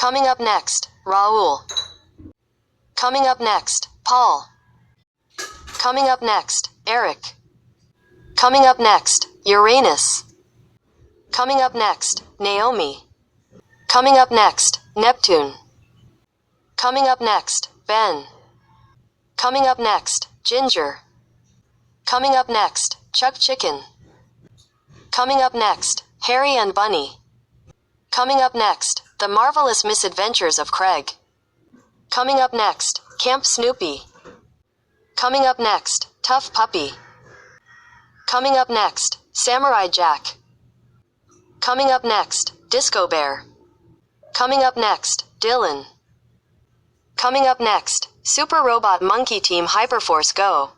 Coming up next, Raoul. Coming up next, Paul. Coming up next, Eric. Coming up next, Uranus. Coming up next, Naomi. Coming up next, Neptune. Coming up next, Ben. Coming up next, Ginger. Coming up next, Chuck Chicken. Coming up next, Harry and Bunny. Coming up next, The Marvelous Misadventures of Craig. Coming up next, Camp Snoopy. Coming up next, Tough Puppy. Coming up next, Samurai Jack. Coming up next, Disco Bear. Coming up next, Dylan. Coming up next, Super Robot Monkey Team Hyperforce Go.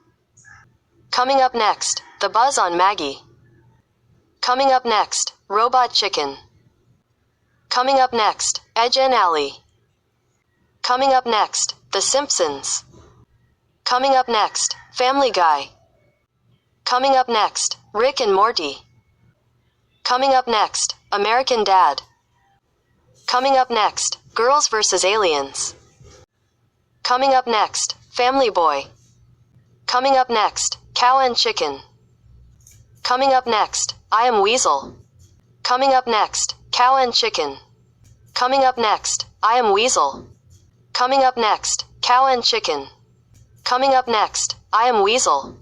Coming up next, The Buzz on Maggie. Coming up next, Robot Chicken. Coming up next, Edge and Alley. Coming up next, The Simpsons. Coming up next, Family Guy. Coming up next, Rick and Morty. Coming up next, American Dad. Coming up next, Girls vs. Aliens. Coming up next, Family Boy. Coming up next, Cow and Chicken. Coming up next, I Am Weasel. Coming up next, Cow and Chicken. Coming up next, I Am Weasel. Coming up next, Cow and Chicken. Coming up next, I Am Weasel.